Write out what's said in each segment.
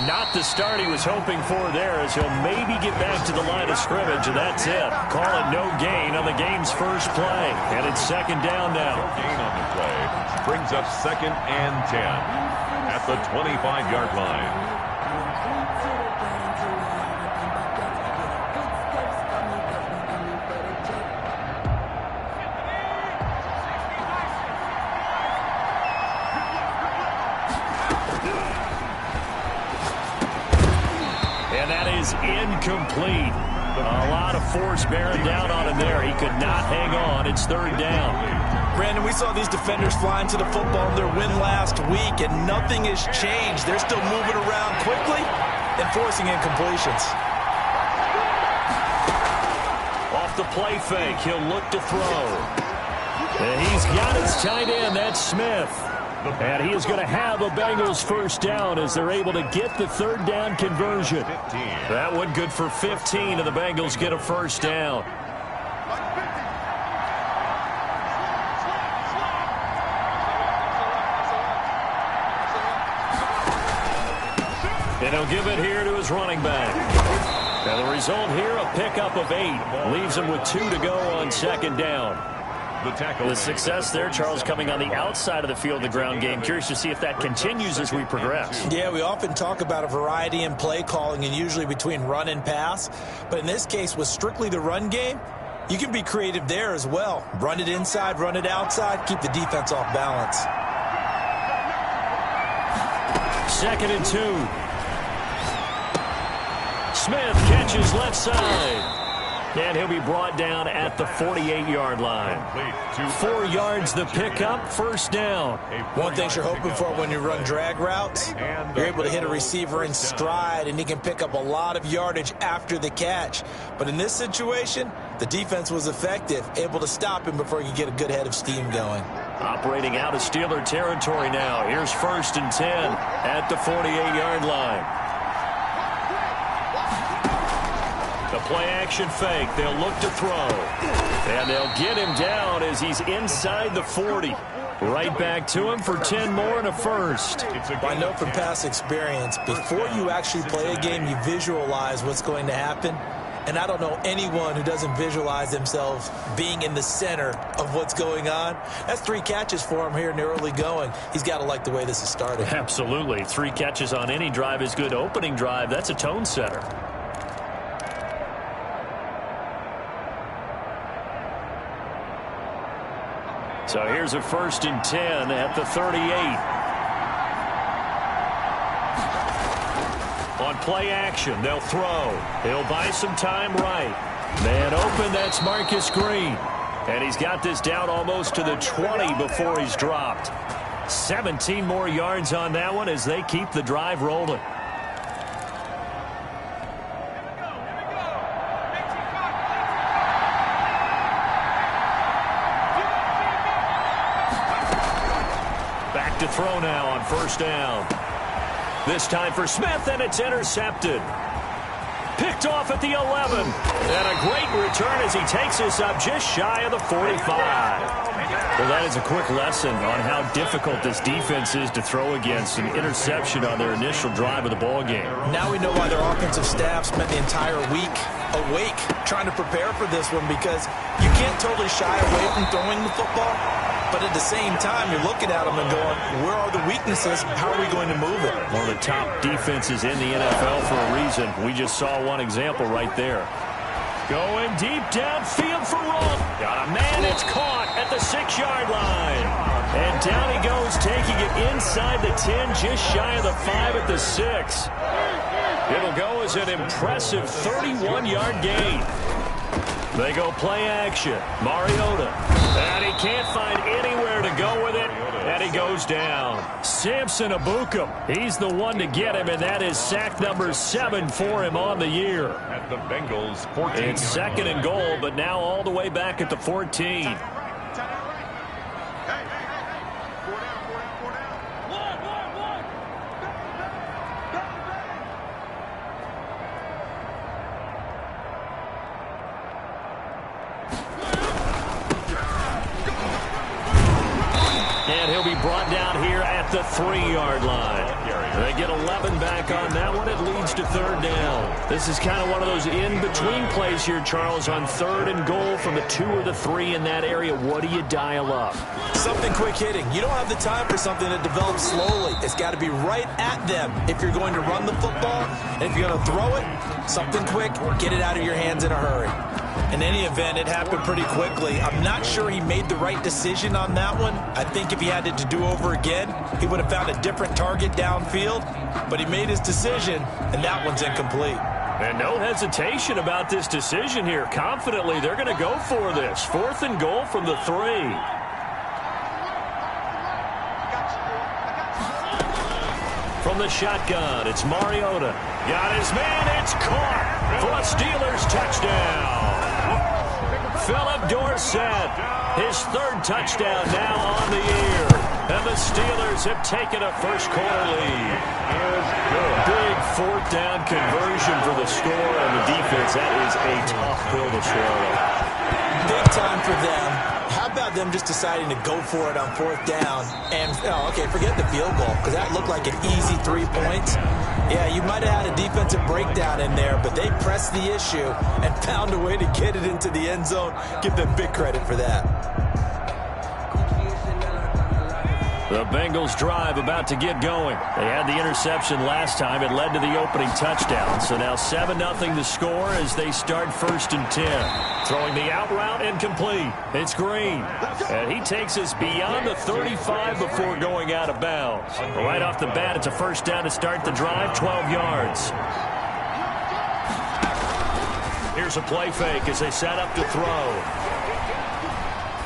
Not the start he was hoping for there, as he'll maybe get back to the line of scrimmage, and that's it. Call it no gain on the game's first play. And it's second down now. No gain on the play brings up 2nd and 10 at the 25-yard line. Incomplete. A lot of force bearing down on him there. He could not hang on. It's 3rd down. Brandon, we saw these defenders flying to the football in their win last week, and nothing has changed. They're still moving around quickly and forcing incompletions. Off the play fake, he'll look to throw. And he's got his tight end. That's Smith. And he is going to have a Bengals first down as they're able to get the 3rd down conversion. That one good for 15, and the Bengals get a first down. And he'll give it here to his running back. And the result here, a pickup of 8. Leaves him with 2 to go on 2nd down. The success there, Charles, coming on the outside of the field, the ground game. Curious to see if that continues as we progress. Yeah, we often talk about a variety in play calling and usually between run and pass. But in this case, with strictly the run game, you can be creative there as well. Run it inside, run it outside, keep the defense off balance. 2nd and 2. Smith catches left side. And he'll be brought down at the 48-yard line. 4 yards the pickup, first down. One thing you're hoping for when you run drag routes, you're able to hit a receiver in stride, and he can pick up a lot of yardage after the catch. But in this situation, the defense was effective, able to stop him before he could get a good head of steam going. Operating out of Steeler territory now. Here's 1st and 10 at the 48-yard line. The play-action fake. They'll look to throw. And they'll get him down as he's inside the 40. Right back to him for 10 more and a first. I know from past experience, before you actually play a game, you visualize what's going to happen. And I don't know anyone who doesn't visualize themselves being in the center of what's going on. That's 3 catches for him here in the early going. He's got to like the way this is starting. Absolutely. 3 catches on any drive is good. Opening drive, that's a tone setter. So here's a 1st and 10 at the 38. On play action, they'll throw. He'll buy some time right. Man open, that's Marcus Green. And he's got this down almost to the 20 before he's dropped. 17 more yards on that one as they keep the drive rolling. To throw now on 1st down. This time for Smith, and it's intercepted. Picked off at the 11. And a great return as he takes us up just shy of the 45. Well, that is a quick lesson on how difficult this defense is to throw against. An interception on their initial drive of the ball game. Now we know why their offensive staff spent the entire week awake trying to prepare for this one, because you can't totally shy away from throwing the football. But at the same time, you're looking at them and going, where are the weaknesses? How are we going to move it? One of the top defenses in the NFL for a reason. We just saw one example right there. Going deep downfield for Roll. Got a man, it's caught at the 6-yard line. And down he goes, taking it inside the 10, just shy of the 5 at the 6. It'll go as an impressive 31-yard gain. They go play action. Mariota. And he can't find anywhere to go with it. And he goes down. Samson Abukum. He's the one to get him, and that is sack number 7 for him on the year. At the Bengals 14. It's 2nd and goal, but now all the way back at the 14. And he'll be brought down here at the 3-yard line. They get 11 back on that one. It leads to third down. This is kind of one of those in-between plays here, Charles, on third and goal from the 2 or the 3 in that area. What do you dial up? Something quick hitting. You don't have the time for something that develops slowly. It's got to be right at them if you're going to run the football. And if you're going to throw it, something quick, get it out of your hands in a hurry. In any event, it happened pretty quickly. I'm not sure he made the right decision on that one. I think if he had it to do over again, he would have found a different target downfield. But he made his decision, and that one's incomplete. And no hesitation about this decision here. Confidently, they're going to go for this. 4th and goal from the 3. From the shotgun, it's Mariota. Got his man, it's caught for a Steelers touchdown. Philip Dorsett, his 3rd touchdown now on the year. And the Steelers have taken a first-quarter lead. Big 4th down conversion for the score, and the defense, that is a tough pill to swallow. Big time for them. How about them just deciding to go for it on 4th down? And, okay, forget the field goal, because that looked like an easy 3 points. Yeah, you might have had a defensive breakdown in there, but they pressed the issue and found a way to get it into the end zone. Give them big credit for that. The Bengals drive about to get going. They had the interception last time. It led to the opening touchdown. So now 7-0 the score as they start 1st and 10. Throwing the out route incomplete. It's Green. And he takes us beyond the 35 before going out of bounds. Right off the bat, it's a 1st down to start the drive, 12 yards. Here's a play fake as they set up to throw.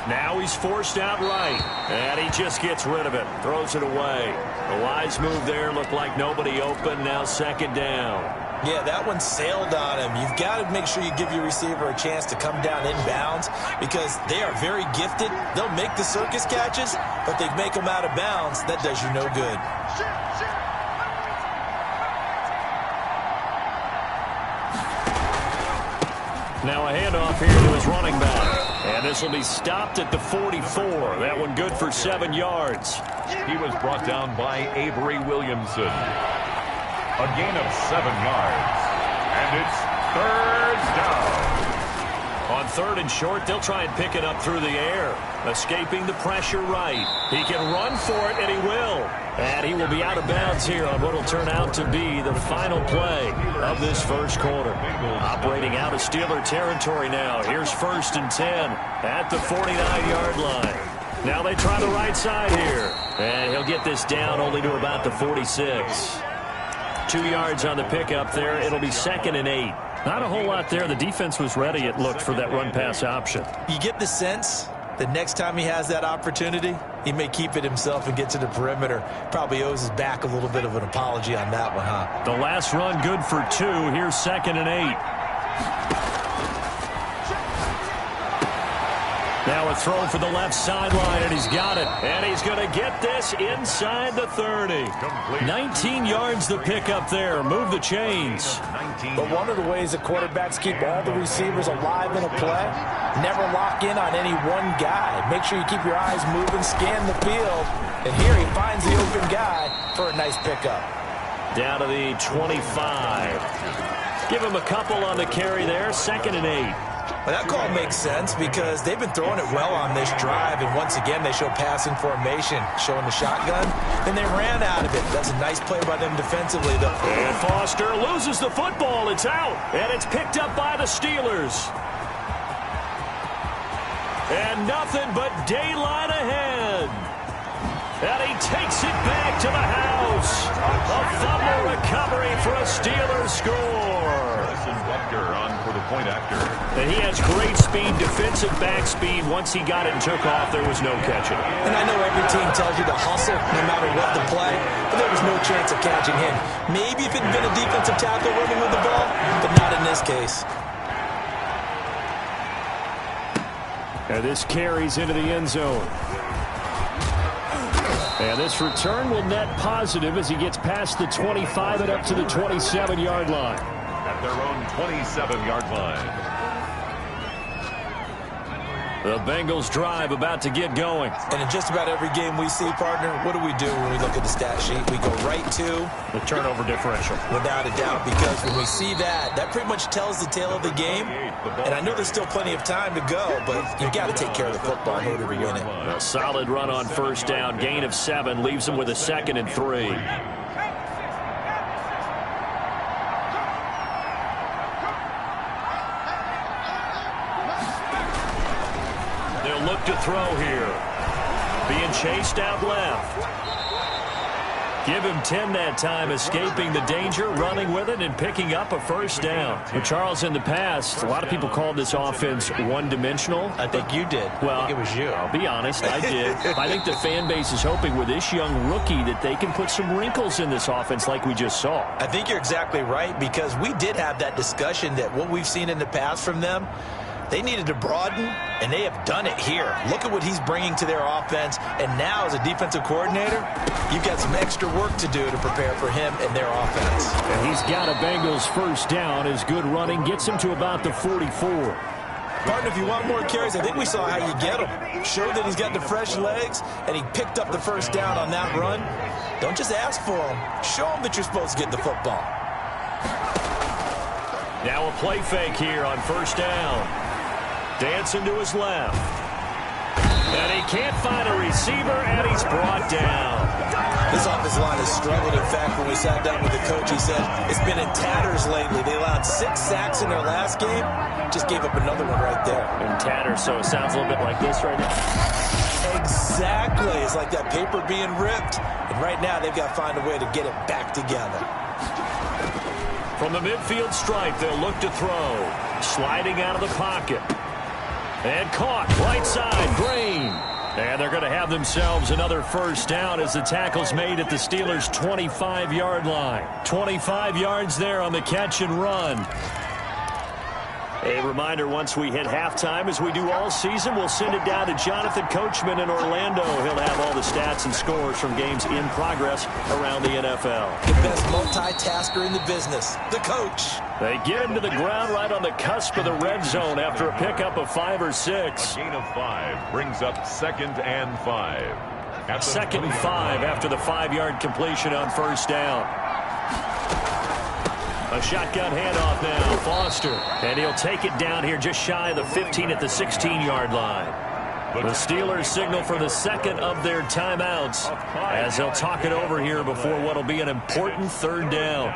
Now he's forced out right, and he just gets rid of it, throws it away. A wise move there, looked like nobody open, now 2nd down. Yeah, that one sailed on him. You've got to make sure you give your receiver a chance to come down inbounds because they are very gifted. They'll make the circus catches, but they make them out of bounds. That does you no good. Now a handoff here to his running back. And this will be stopped at the 44. That one good for 7 yards. He was brought down by Avery Williamson. A gain of 7 yards. And it's 3rd down. On 3rd and short, they'll try and pick it up through the air. Escaping the pressure right. He can run for it, and he will. And he will be out of bounds here on what will turn out to be the final play of this 1st quarter. Operating out of Steeler territory now. Here's 1st and 10 at the 49-yard line. Now they try the right side here. And he'll get this down only to about the 46. 2 yards on the pickup there. It'll be 2nd and 8. Not a whole lot there. The defense was ready, it looked, for that run-pass option. You get the sense that next time he has that opportunity, he may keep it himself and get to the perimeter. Probably owes his back a little bit of an apology on that one, huh? The last run good for 2. Here's 2nd and 8. Now a throw for the left sideline, and he's got it. And he's going to get this inside the 30. Complete. 19 yards the pickup there. Move the chains. But one of the ways that quarterbacks keep all the receivers alive in a play, never lock in on any one guy. Make sure you keep your eyes moving, scan the field. And here he finds the open guy for a nice pickup. Down to the 25. Give him a couple on the carry there. 2nd and 8. Well, that call makes sense because they've been throwing it well on this drive, and once again they show passing formation, showing the shotgun, and they ran out of it. That's a nice play by them defensively, though. And Foster loses the football. It's out, and it's picked up by the Steelers. And nothing but daylight ahead. And he takes it back to the house. A fumble recovery for a Steelers score. On for the point after. And he has great speed, defensive back speed. Once he got it and took off, there was no catching. And I know every team tells you to hustle no matter what the play, but there was no chance of catching him. Maybe if it had been a defensive tackle running with the ball, but not in this case. And this carries into the end zone. And this return will net positive as he gets past the 25 and up to the 27-yard line. At their own 27-yard line. The Bengals drive about to get going. And in just about every game we see, partner, what do we do when we look at the stat sheet? We go right to the turnover differential. Without a doubt, because when we see that pretty much tells the tale of the game. And I know there's still plenty of time to go, but you've got to take care of the football in order to win it. A solid run on first down. Gain of 7 leaves them with a 2nd and 3. They'll look to throw here. Being chased out left. Give him 10 that time, escaping the danger, running with it, and picking up a first down. But Charles, in the past, a lot of people called this offense one-dimensional. I think you did. Well, I think it was you. I'll be honest, I did. I think the fan base is hoping with this young rookie that they can put some wrinkles in this offense like we just saw. I think you're exactly right, because we did have that discussion that what we've seen in the past from them, they needed to broaden, and they have done it here. Look at what he's bringing to their offense, and now as a defensive coordinator, you've got some extra work to do to prepare for him and their offense. And he's got a Bengals first down. His good running gets him to about the 44. Partner, if you want more carries, I think we saw how you get him. Show that he's got the fresh legs, and he picked up the first down on that run. Don't just ask for him. Show him that you're supposed to get the football. Now a play fake here on first down. Dancing to his left. And he can't find a receiver, and he's brought down. This offensive line has struggled. In fact, when we sat down with the coach, he said it's been in tatters lately. They allowed 6 sacks in their last game. Just gave up another one right there. In tatters, so it sounds a little bit like this right now. Exactly. It's like that paper being ripped. And right now, they've got to find a way to get it back together. From the midfield stripe, they'll look to throw. Sliding out of the pocket. And caught, right side, Green. And they're going to have themselves another first down as the tackle's made at the Steelers' 25-yard line. 25 yards there on the catch and run. A reminder, once we hit halftime, as we do all season, we'll send it down to Jonathan Coachman in Orlando. He'll have all the stats and scores from games in progress around the NFL. The best multitasker in the business, the coach. They get him to the ground right on the cusp of the red zone after a pickup of 5 or 6. A gain of 5 brings up 2nd and 5. 2nd and 5 after the 5-yard completion on first down. A shotgun handoff now, Foster. And he'll take it down here just shy of the 15 at the 16-yard line. The Steelers signal for the second of their timeouts as they'll talk it over here before what will be an important 3rd down.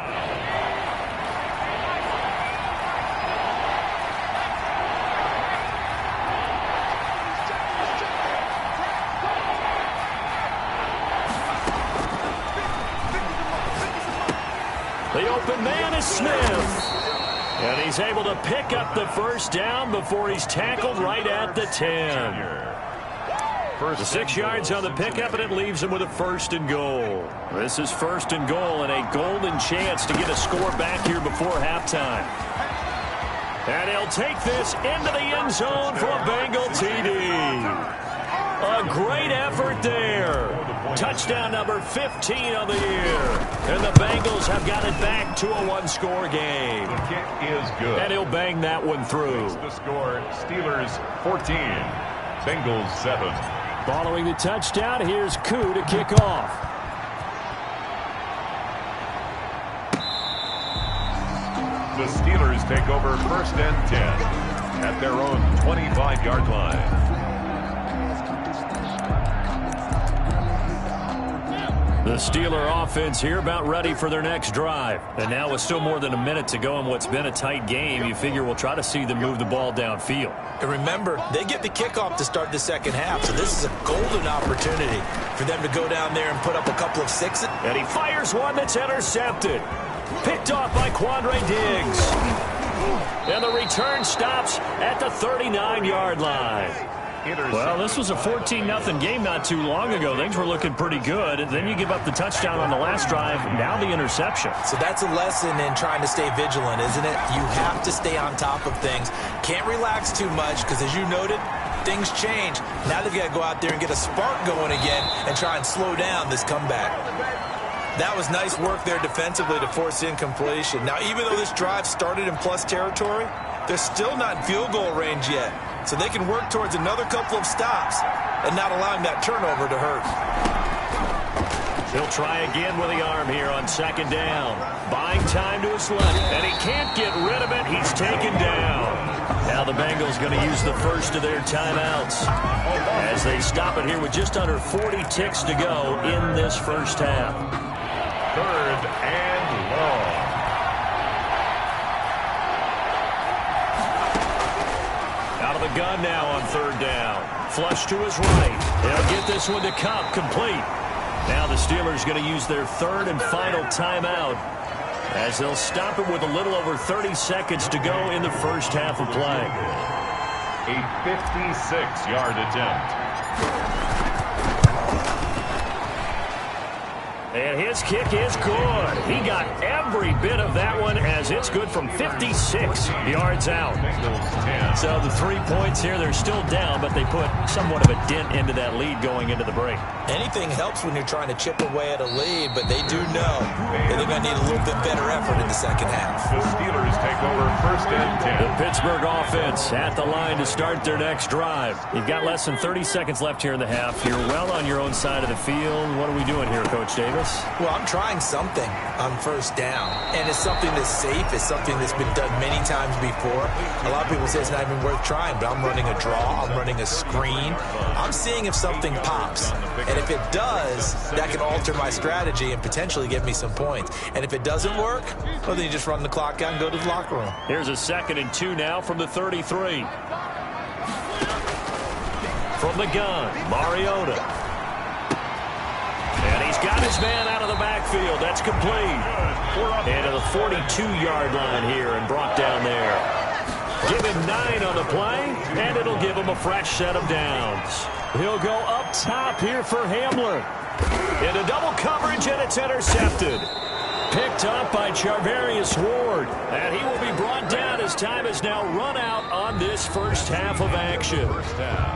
The open man is Smith. And he's able to pick up the first down before he's tackled right at the 10. The 6 yards on the pickup, and it leaves him with a 1st and goal. This is 1st and goal and a golden chance to get a score back here before halftime. And he'll take this into the end zone for a Bengal TD. A great effort there. Touchdown number 15 of the year. And the Bengals have got it back to a 1-score game. The kick is good. And he'll bang that one through. The score, Steelers 14, Bengals 7. Following the touchdown, here's Koo to kick off. The Steelers take over 1st and 10 at their own 25-yard line. The Steeler offense here about ready for their next drive. And now with still more than a minute to go in what's been a tight game, you figure we'll try to see them move the ball downfield. And remember, they get the kickoff to start the second half, so this is a golden opportunity for them to go down there and put up a couple of 6s. And he fires one that's intercepted. Picked off by Quandre Diggs. And the return stops at the 39-yard line. Well, this was a 14-0 game not too long ago. Things were looking pretty good. And then you give up the touchdown on the last drive, now the interception. So that's a lesson in trying to stay vigilant, isn't it? You have to stay on top of things. Can't relax too much because, as you noted, things change. Now they've got to go out there and get a spark going again and try and slow down this comeback. That was nice work there defensively to force incompletion. Now, even though this drive started in plus territory, they're still not in field goal range yet. so they can work towards another couple of stops and not allowing that turnover to hurt. He'll try again with the arm here on second down. Buying time to his left, and he can't get rid of it. He's taken down. Now the Bengals going to use the first of their timeouts as they stop it here with just under 40 ticks to go in this first half. 3rd and long. Out of the gun now on 3rd down. Flush to his right. They'll get this one to Cup, complete. Now the Steelers going to use their 3rd and final timeout as they'll stop it with a little over 30 seconds to go in the first half of play. A 56-yard attempt. And his kick is good. He got every bit of that one as it's good from 56 yards out. So the 3 points here, they're still down, but they put somewhat of a dent into that lead going into the break. Anything helps when you're trying to chip away at a lead, but they do know that they're going to need a little bit better effort in the second half. The Steelers take over 1st and 10. The Pittsburgh offense at the line to start their next drive. You've got less than 30 seconds left here in the half. You're well on your own side of the field. What are we doing here, Coach Davis? Well, I'm trying something on 1st down, and it's something that's safe. It's something that's been done many times before. A lot of people say it's not even worth trying, but I'm running a draw. I'm running a screen. I'm seeing if something pops, and if it does, that can alter my strategy and potentially give me some points. And if it doesn't work, well, then you just run the clock out and go to the locker room. Here's a 2nd and 2 now from the 33. From the gun, Mariota. And he's got his man out of the backfield. That's complete. And to the 42-yard line here and brought down there. Give him 9 on the play, and it'll give him a fresh set of downs. He'll go up top here for Hamler. Into double coverage, and it's intercepted. Picked up by Charvarius Ward. And he will be brought down as time has now run out on this first half of action.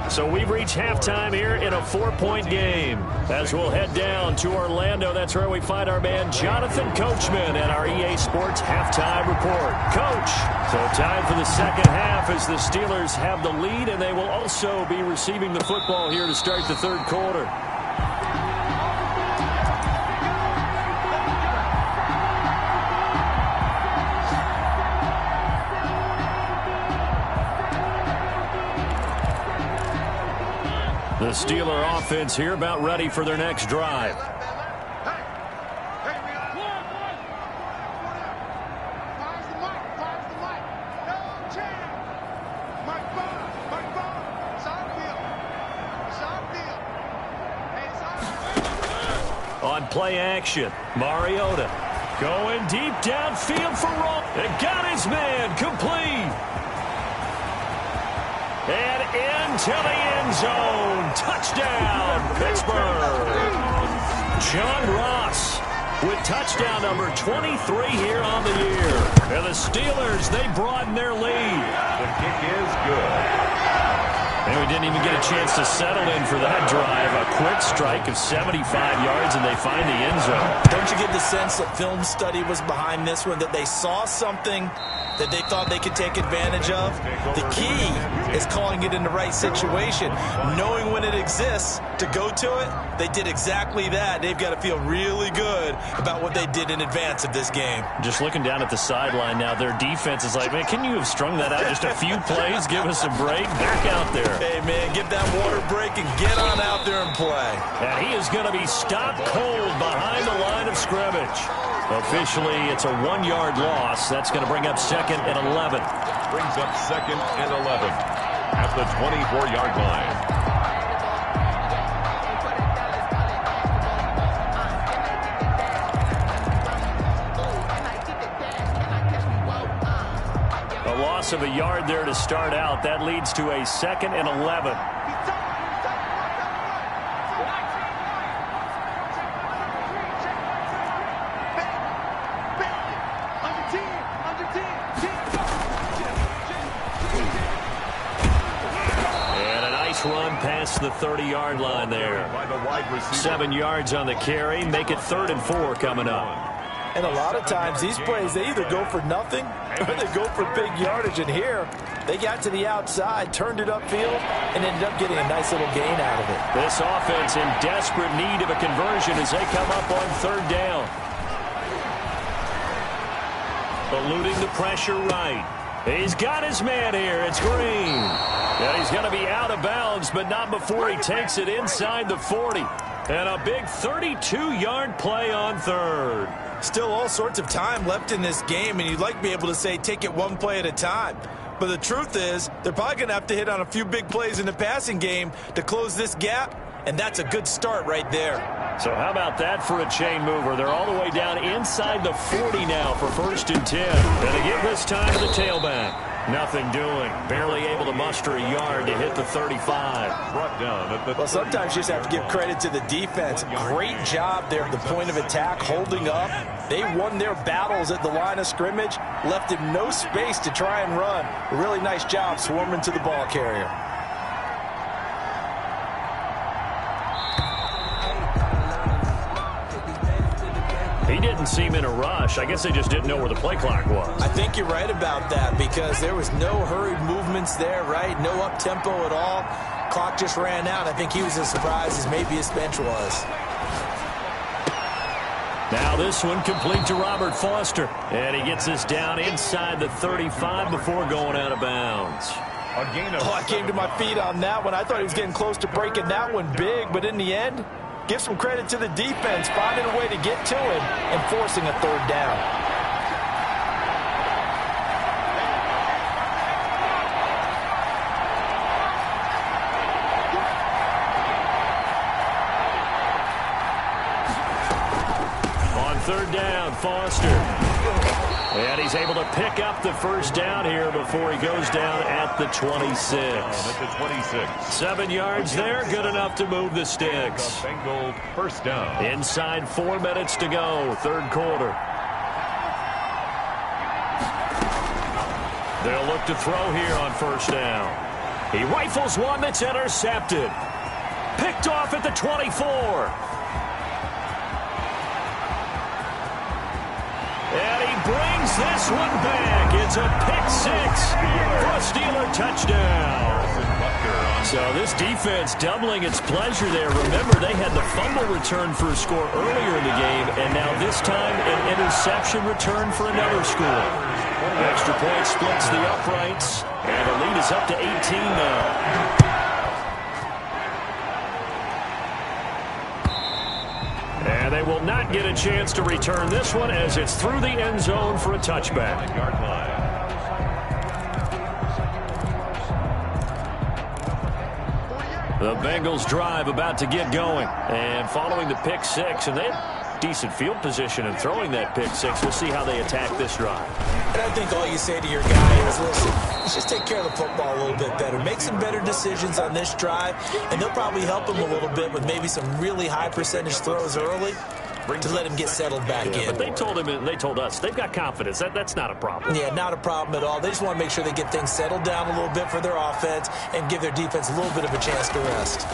So we've reached halftime here in a 4-point game. As we'll head down to Orlando, that's where we find our man Jonathan Coachman at our EA Sports Halftime Report. Coach, so time for the second half as the Steelers have the lead, and they will also be receiving the football here to start the 3rd quarter. The Steeler offense here about ready for their next drive. On play action, Mariota going deep downfield for Roll. And got his man complete. And into the end zone. Touchdown, Pittsburgh. John Ross with touchdown number 23 here on the year. And the Steelers, they broaden their lead. The kick is good. And we didn't even get a chance to settle in for that drive. A quick strike of 75 yards, and they find the end zone. Don't you get the sense that film study was behind this one, that they saw something that they thought they could take advantage of? The key is calling it in the right situation, knowing when it exists to go to it. They did exactly that. They've got to feel really good about what they did in advance of this game. Just looking down at the sideline now, their defense is like, man, can you have strung that out just a few plays? Give us a break. Back out there. Hey, man, give that water break and get on out there and play. And he is going to be stopped cold behind the line of scrimmage. Officially, it's a 1-yard loss. That's going to bring up 2nd and 11. Brings up 2nd and 11 at the 24-yard line. A loss of a yard there to start out. That leads to a 2nd and 11. Run past the 30-yard line there. 7 yards on the carry. Make it 3rd and 4 coming up. And a lot of times these plays, they either go for nothing or they go for big yardage. And here, they got to the outside, turned it upfield, and ended up getting a nice little gain out of it. This offense in desperate need of a conversion as they come up on third down. Eluding the pressure right. He's got his man here. It's Green. And he's going to be out of bounds, but not before he takes it inside the 40. And a big 32-yard play on third. Still all sorts of time left in this game, and you'd like to be able to say take it one play at a time. But the truth is, they're probably going to have to hit on a few big plays in the passing game to close this gap, and that's a good start right there. So how about that for a chain mover? They're all the way down inside the 40 now for 1st and 10. And they give this time to the tailback. Nothing doing. Barely able to muster a yard to hit the 35. Brought down at the Well, sometimes you just have to give credit to the defense. Great job there at the point of attack, holding up. They won their battles at the line of scrimmage, left him no space to try and run. A really nice job swarming to the ball carrier. He didn't seem in a rush. I guess they just didn't know where the play clock was. I think you're right about that because there was no hurried movements there, right? No up-tempo at all. Clock just ran out. I think he was as surprised as maybe his bench was. Now this one complete to Robert Foster. And he gets this down inside the 35 before going out of bounds. I came to my feet on that one. I thought he was getting close to breaking that one big, but in the end, give some credit to the defense, finding a way to get to him and forcing a third down. On third down, Foster. And he's able to pick up the first down here before he goes down at the 26. At the 26. 7 yards there, good enough to move the sticks. Bengal first down. Inside 4 minutes to go, third quarter. They'll look to throw here on first down. He rifles one that's intercepted. Picked off at the 24. And he brings this one back. It's a pick six for a Steeler touchdown. So this defense doubling its pleasure there. Remember, they had the fumble return for a score earlier in the game, and now this time an interception return for another score. Extra point splits the uprights, and the lead is up to 18 now. And they will not get a chance to return this one as it's through the end zone for a touchback. The Bengals drive about to get going. And following the pick six, and they have decent field position in throwing that pick six. We'll see how they attack this drive. And I think all you say to your guy is, listen, let's just take care of the football a little bit better. Make some better decisions on this drive, and they'll probably help him a little bit with maybe some really high percentage throws early to let him get settled back in. But they told him, and they told us, they've got confidence. That's not a problem. Yeah, not a problem at all. They just want to make sure they get things settled down a little bit for their offense and give their defense a little bit of a chance to rest.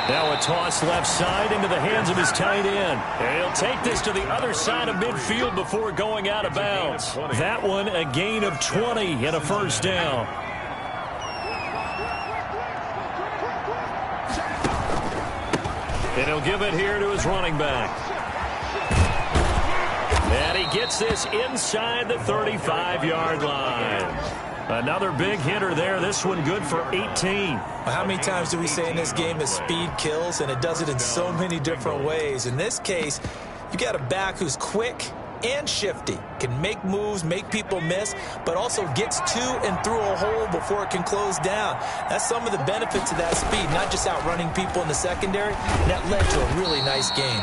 Now a toss left side into the hands of his tight end. And he'll take this to the other side of midfield before going out of bounds. That one a gain of 20 and a first down. And he'll give it here to his running back. And he gets this inside the 35-yard line. Another big hitter there. This one good for 18. How many times do we say in this game that speed kills, and it does it in so many different ways? In this case, you got a back who's quick and shifty, can make moves, make people miss, but also gets to and through a hole before it can close down. That's some of the benefits of that speed, not just outrunning people in the secondary. That led to a really nice game.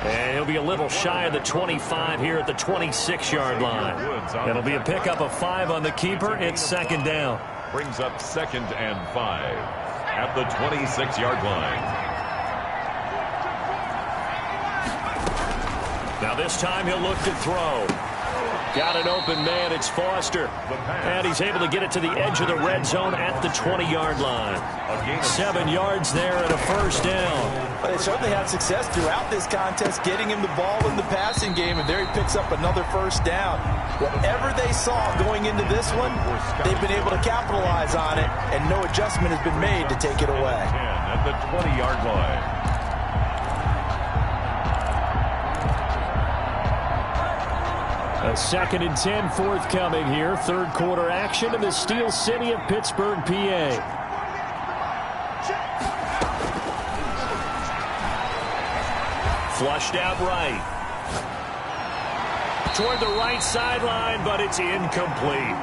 And he'll be a little shy of the 25 here at the 26-yard line. It'll be a pickup of 5 on the keeper. It's second down. Brings up 2nd and 5 at the 26-yard line. Now this time he'll look to throw. Got an open man. It's Foster. And he's able to get it to the edge of the red zone at the 20-yard line. 7 yards there and a first down. But they certainly had success throughout this contest getting him the ball in the passing game, and there he picks up another first down. Whatever they saw going into this one, they've been able to capitalize on it, and no adjustment has been made to take it away. At the 20-yard line. A 2nd and 10 forthcoming here. Third quarter action in the Steel City of Pittsburgh, PA. Flushed out right. Toward the right sideline, but it's incomplete.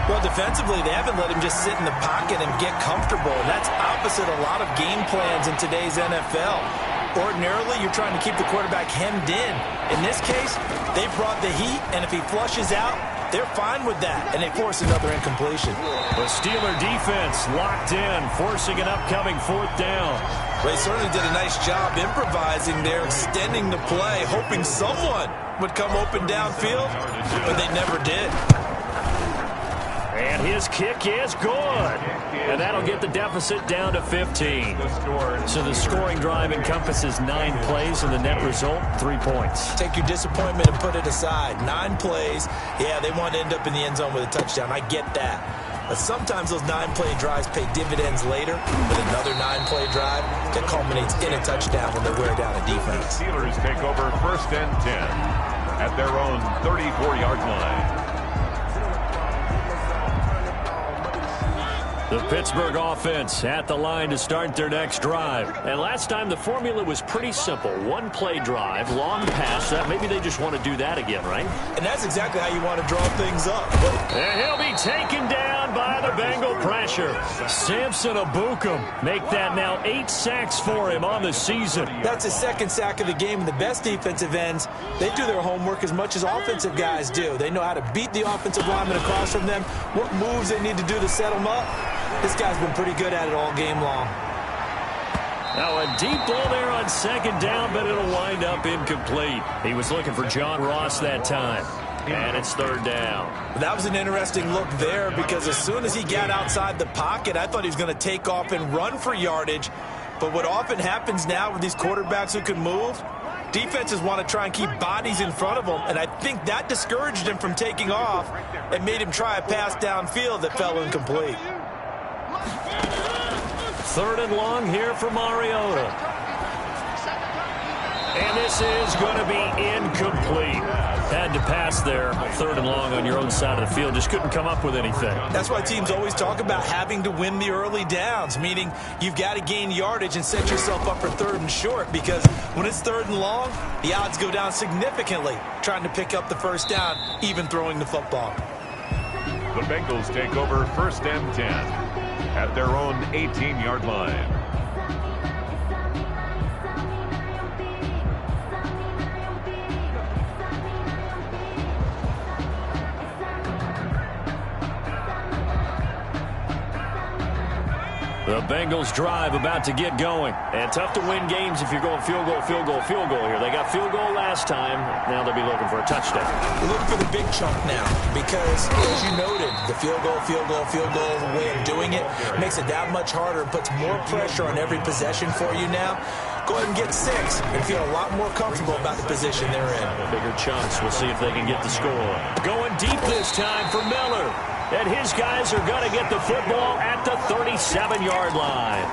Well, defensively, they haven't let him just sit in the pocket and get comfortable. And that's opposite a lot of game plans in today's NFL. Ordinarily, you're trying to keep the quarterback hemmed in. In this case, they brought the heat, and if he flushes out, they're fine with that, and they force another incompletion. The Steeler defense locked in, forcing an upcoming 4th down. They certainly did a nice job improvising there, extending the play, hoping someone would come open downfield, but they never did. And his kick is good. And that'll get the deficit down to 15. So the scoring drive encompasses 9 plays, and the net result, 3 points. Take your disappointment and put it aside. 9 plays. Yeah, they want to end up in the end zone with a touchdown. I get that. But sometimes those 9-play drives pay dividends later with another 9-play drive that culminates in a touchdown when they wear down a defense. The Steelers take over 1st and 10 at their own 34-yard line. The Pittsburgh offense at the line to start their next drive. And last time the formula was pretty simple. 1-play drive, long pass. That maybe they just want to do that again, right? And that's exactly how you want to draw things up. And he'll be taken down by the Bengal pressure. Samson Abukum make that now 8 sacks for him on the season. That's his 2nd sack of the game. And the best defensive ends, they do their homework as much as offensive guys do. They know how to beat the offensive lineman across from them, what moves they need to do to set them up. This guy's been pretty good at it all game long. Now a deep ball there on 2nd down, but it'll wind up incomplete. He was looking for John Ross that time. And it's 3rd down. That was an interesting look there because as soon as he got outside the pocket, I thought he was going to take off and run for yardage. But what often happens now with these quarterbacks who can move, defenses want to try and keep bodies in front of them, and I think that discouraged him from taking off and made him try a pass downfield that fell incomplete. 3rd and long here for Mariota. And this is going to be incomplete. Had to pass there. 3rd and long on your own side of the field. Just couldn't come up with anything. That's why teams always talk about having to win the early downs, meaning you've got to gain yardage and set yourself up for 3rd and short, because when it's 3rd and long, the odds go down significantly trying to pick up the first down, even throwing the football. The Bengals take over 1st and 10 at their own 18-yard line. The Bengals drive about to get going. And tough to win games if you're going field goal, field goal, field goal here. They got field goal last time. Now they'll be looking for a touchdown. We're looking for the big chunk now because, as you noted, the field goal, way of doing it makes it that much harder and puts more pressure on every possession for you now. Go ahead and get 6 and feel a lot more comfortable about the position they're in. Bigger chunks. We'll see if they can get the score. Going deep this time for Miller. And his guys are going to get the football at the 37-yard line.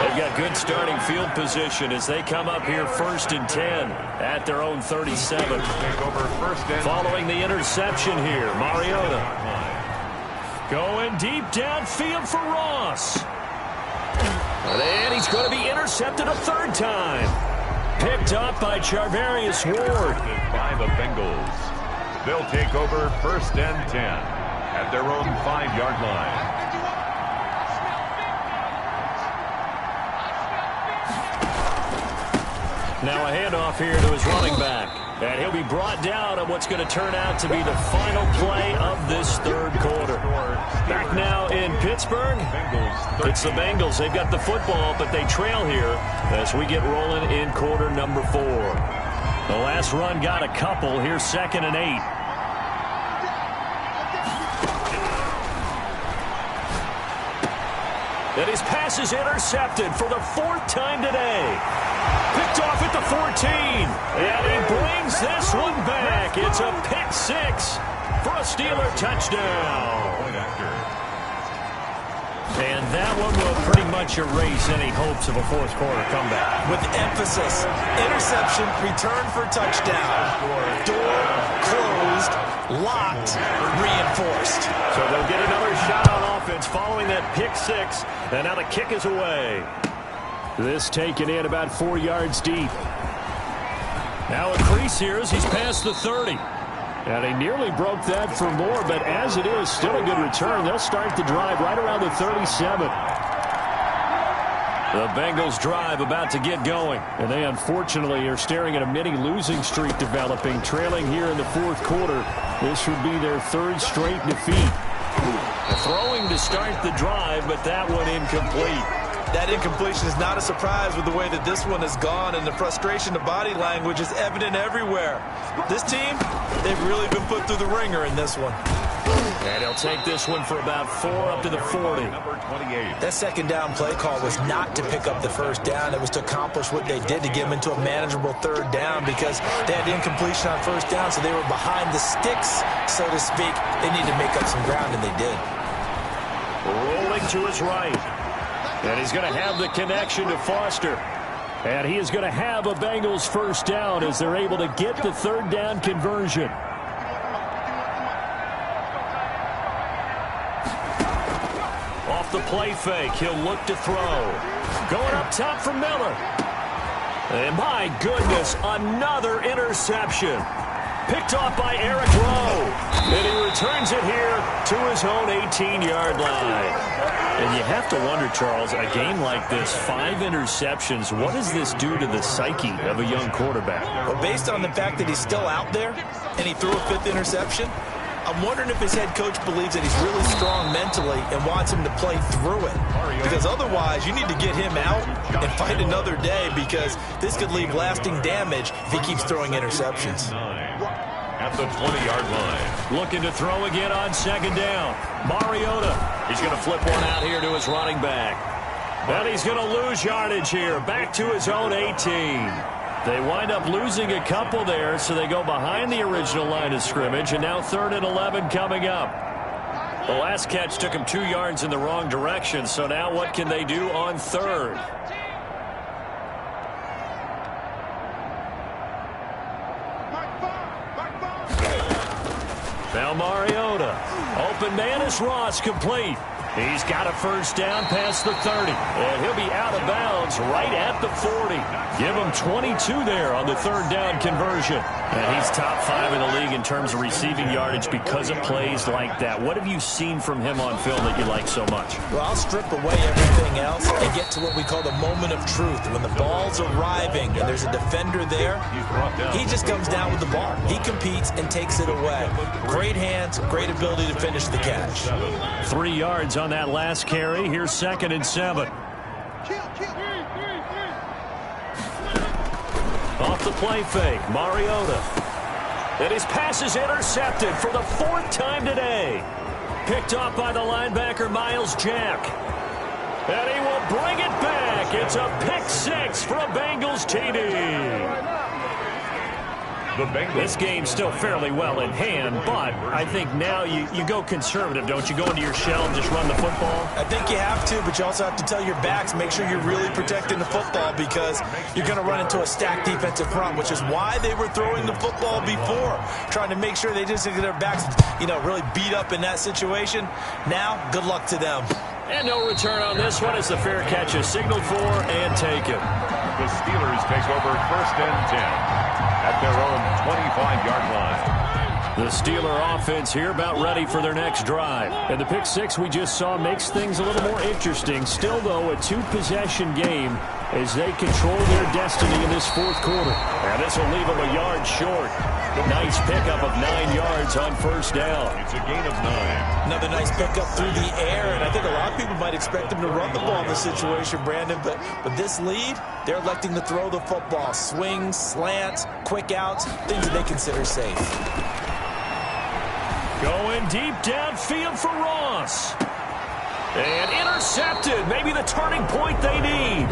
They've got good starting field position as they come up here 1st and 10 at their own 37. Following the interception here, Mariota. Going deep downfield for Ross. And he's going to be intercepted a 3rd time. Picked up by Charvarius Ward. By the Bengals. They'll take over 1st and 10. At their own 5-yard line. Now a handoff here to his running back. And he'll be brought down on what's going to turn out to be the final play of this 3rd quarter. Back now in Pittsburgh, it's the Bengals. They've got the football, but they trail here as we get rolling in quarter number 4. The last run got a couple. Here's 2nd and 8. And his pass is intercepted for the 4th time today. Picked off at the 14. And he brings this one back. It's a pick 6 for a Steeler touchdown. And that one will pretty much erase any hopes of a fourth-quarter comeback. With emphasis, interception, return for touchdown. Door closed, locked, reinforced. So they'll get another shot on offense following that pick 6. And now the kick is away. This taken in about 4 yards deep. Now a crease here as he's past the 30. And he nearly broke that for more, but as it is, still a good return. They'll start the drive right around the 37. The Bengals drive about to get going. And they unfortunately are staring at a mini losing streak developing, trailing here in the 4th quarter. This would be their 3rd straight defeat. Throwing to start the drive, but that one incomplete. That incompletion is not a surprise with the way that this one has gone, and the frustration, the body language is evident everywhere. This team, they've really been put through the ringer in this one. And he'll take this one for about 4 up to the 40. That second down play call was not to pick up the first down. It was to accomplish what they did to get them into a manageable 3rd down because they had incompletion on first down, so they were behind the sticks, so to speak. They needed to make up some ground, and they did. Rolling to his right. And he's going to have the connection to Foster. And he is going to have a Bengals first down as they're able to get the 3rd down conversion. Off the play fake, he'll look to throw. Going up top for Miller. And my goodness, another interception. Picked off by Eric Rowe. And he returns it here to his own 18-yard line. And you have to wonder, Charles, a game like this, 5 interceptions, what does this do to the psyche of a young quarterback? Well, based on the fact that he's still out there and he threw a 5th interception, I'm wondering if his head coach believes that he's really strong mentally and wants him to play through it. Because otherwise, you need to get him out and fight another day because this could leave lasting damage if he keeps throwing interceptions. At the 20-yard line. Looking to throw again on 2nd down. Mariota. He's going to flip one out here to his running back. And he's going to lose yardage here. Back to his own 18. They wind up losing a couple there, so they go behind the original line of scrimmage, and now 3rd and 11 coming up. The last catch took him 2 yards in the wrong direction, so now what can they do on 3rd? Now Mariota. Open man is Ross, complete. He's got a first down past the 30. And he'll be out of bounds right at the 40. Give him 22 there on the 3rd down conversion. And he's top 5 in the league in terms of receiving yardage because of plays like that. What have you seen from him on film that you like so much? Well, I'll strip away everything else and get to what we call the moment of truth. When the ball's arriving and there's a defender there, he just comes down with the ball. He competes and takes it away. Great hands, great ability to finish the catch. 3 yards on that last carry. Here's 2nd and 7. Off the play fake, Mariota. And his pass is intercepted for the 4th time today. Picked off by the linebacker, Miles Jack. And he will bring it back. It's a pick 6 for a Bengals TD. This game's still fairly well in hand, but I think now you go conservative, don't you? Go into your shell and just run the football? I think you have to, but you also have to tell your backs, make sure you're really protecting the football because you're going to run into a stacked defensive front, which is why they were throwing the football before, trying to make sure they just get their backs, really beat up in that situation. Now, good luck to them. And no return on this one as the fair catch is signaled for and taken. The Steelers take over 1st and 10 at their own 25-yard line. The Steeler offense here about ready for their next drive. And the pick 6 we just saw makes things a little more interesting. Still, though, a 2-possession game as they control their destiny in this 4th quarter. And this will leave them a yard short. Nice pickup of 9 yards on 1st down. It's a gain of 9. Another nice pickup through the air, and I think a lot of people might expect them to run the ball in this situation, Brandon, but with this lead, they're electing to throw the football. Swings, slants, quick outs, things that they consider safe. Going deep downfield for Ross. And intercepted. Maybe the turning point they need.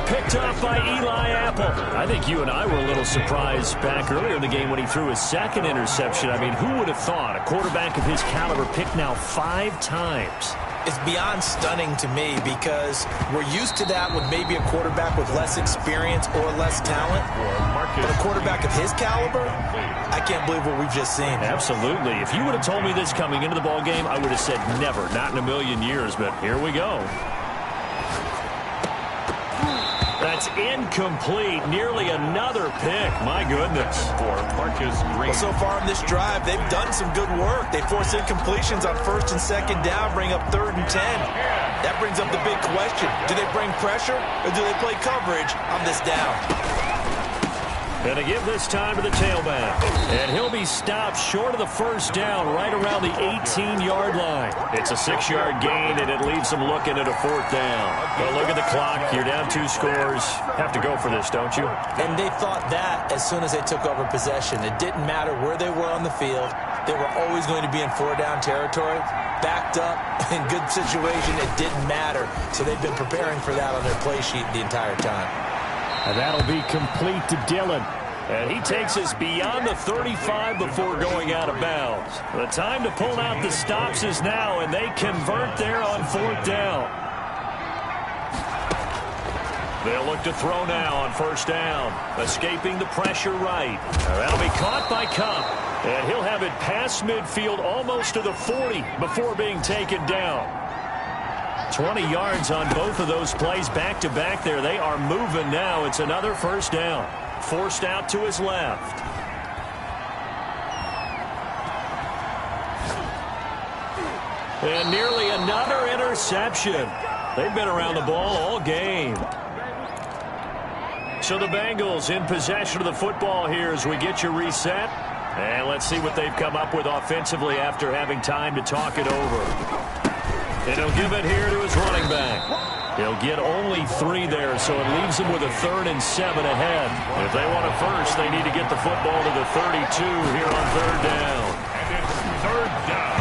Picked up by Eli Apple. I think you and I were a little surprised back earlier in the game when he threw his second interception. I mean, who would have thought a quarterback of his caliber picked now 5 times? It's beyond stunning to me because we're used to that with maybe a quarterback with less experience or less talent. But a quarterback of his caliber, I can't believe what we've just seen. Absolutely. If you would have told me this coming into the ball game, I would have said never, not in a million years. But here we go. That's incomplete. Nearly another pick. My goodness. Well, so far in this drive, they've done some good work. They force incompletions on 1st and 2nd down, bring up 3rd and 10. That brings up the big question. Do they bring pressure or do they play coverage on this down? Going to give this time to the tailback. And he'll be stopped short of the 1st down right around the 18-yard line. It's a 6-yard gain, and it leaves them looking at a 4th down. But look at the clock. You're down 2 scores. Have to go for this, don't you? And they thought that as soon as they took over possession. It didn't matter where they were on the field. They were always going to be in 4-down territory. Backed up, in good situation, it didn't matter. So they've been preparing for that on their play sheet the entire time. And that'll be complete to Dillon. And he takes us beyond the 35 before going out of bounds. The time to pull out the stops is now, and they convert there on 4th down. They'll look to throw now on 1st down. Escaping the pressure right. That'll be caught by Cup. And he'll have it past midfield almost to the 40 before being taken down. 20 yards on both of those plays back-to-back there. They are moving now. It's another 1st down. Forced out to his left. And nearly another interception. They've been around the ball all game. So the Bengals in possession of the football here as we get you reset. And let's see what they've come up with offensively after having time to talk it over. And he'll give it here to his running back. He'll get only 3 there, so it leaves them with a 3rd and 7 ahead. If they want it first, they need to get the football to the 32 here on 3rd down. And it's 3rd down.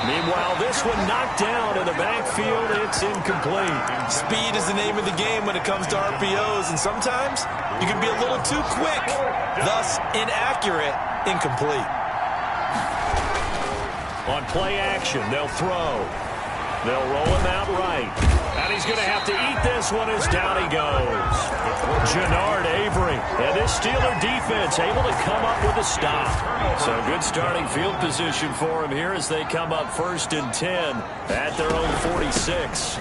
Meanwhile, this one knocked down in the backfield. It's incomplete. Speed is the name of the game when it comes to RPOs, and sometimes you can be a little too quick, thus inaccurate, incomplete. On play action, they'll throw. They'll roll him out right. And he's going to have to eat this one as down he goes. Jannard Avery. And this Steeler defense able to come up with a stop. So good starting field position for him here as they come up 1st and 10 at their own 46.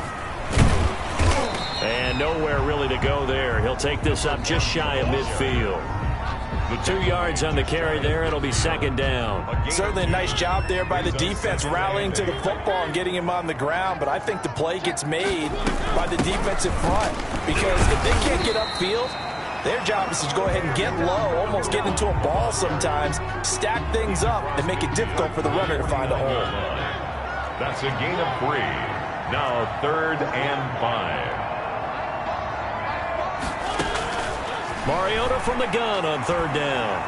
And nowhere really to go there. He'll take this up just shy of midfield. The 2 yards on the carry there. It'll be 2nd down. Certainly a nice job there by the defense rallying to the football and getting him on the ground. But I think the play gets made by the defensive front. Because if they can't get upfield, their job is to go ahead and get low, almost get into a ball sometimes, stack things up, and make it difficult for the runner to find a hole. That's a gain of 3. Now 3rd and 5. Mariota from the gun on 3rd down.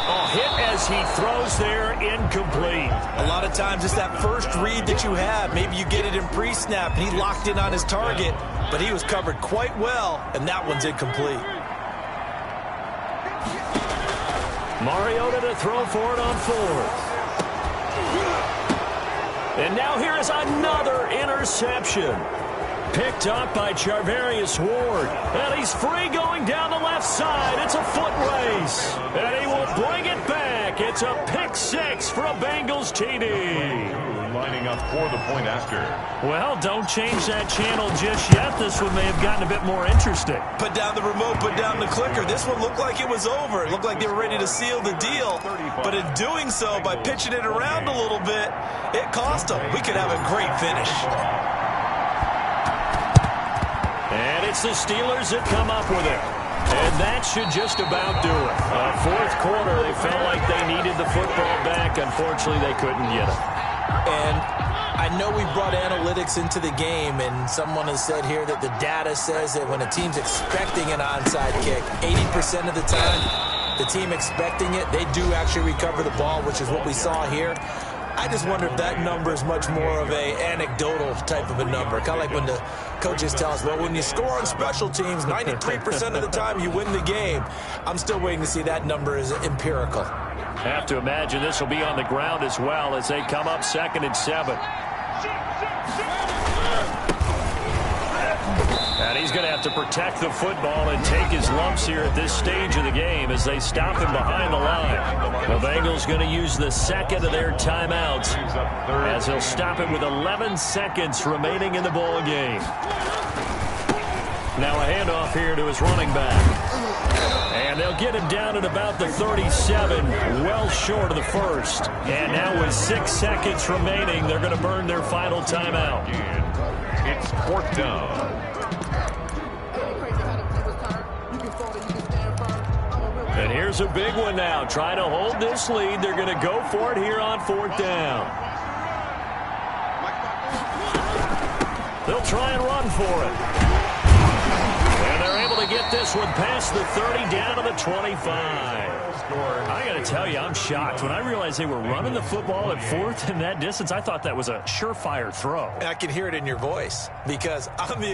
Oh, hit as he throws there, incomplete. A lot of times it's that first read that you have. Maybe you get it in pre-snap, and he locked in on his target, but he was covered quite well, and that one's incomplete. Mariota to throw for it on 4th. And now here is another interception. Picked up by Charvarius Ward. And he's free going down the left side. It's a foot race. And he will bring it back. It's a pick 6 for a Bengals TD. Lining up for the point after. Well, don't change that channel just yet. This one may have gotten a bit more interesting. Put down the remote, put down the clicker. This one looked like it was over. It looked like they were ready to seal the deal. But in doing so, by pitching it around a little bit, it cost them. We could have a great finish. And it's the Steelers that come up with it. And that should just about do it. 4th quarter, they felt like they needed the football back. Unfortunately, they couldn't get it. And I know we brought analytics into the game, and someone has said here that the data says that when a team's expecting an onside kick, 80% of the time, the team expecting it, they do actually recover the ball, which is what we saw here. I just wonder if that number is much more of a anecdotal type of a number. Kind of like when the coaches tell us, well, when you score on special teams, 93% of the time you win the game. I'm still waiting to see that number is empirical. Have to imagine this will be on the ground as well as they come up 2nd and 7. And he's going to have to protect the football and take his lumps here at this stage of the game as they stop him behind the line. The Bengals going to use the second of their timeouts as they'll stop him with 11 seconds remaining in the ball game. Now a handoff here to his running back. And they'll get him down at about the 37, well short of the first. And now with 6 seconds remaining, they're going to burn their final timeout. It's 4th down. And here's a big one now. Trying to hold this lead. They're going to go for it here on 4th down. They'll try and run for it. And they're able to get this one past the 30 down to the 25. I got to tell you, I'm shocked. When I realized they were running the football at 4th in that distance, I thought that was a surefire throw. And I can hear it in your voice because I'm the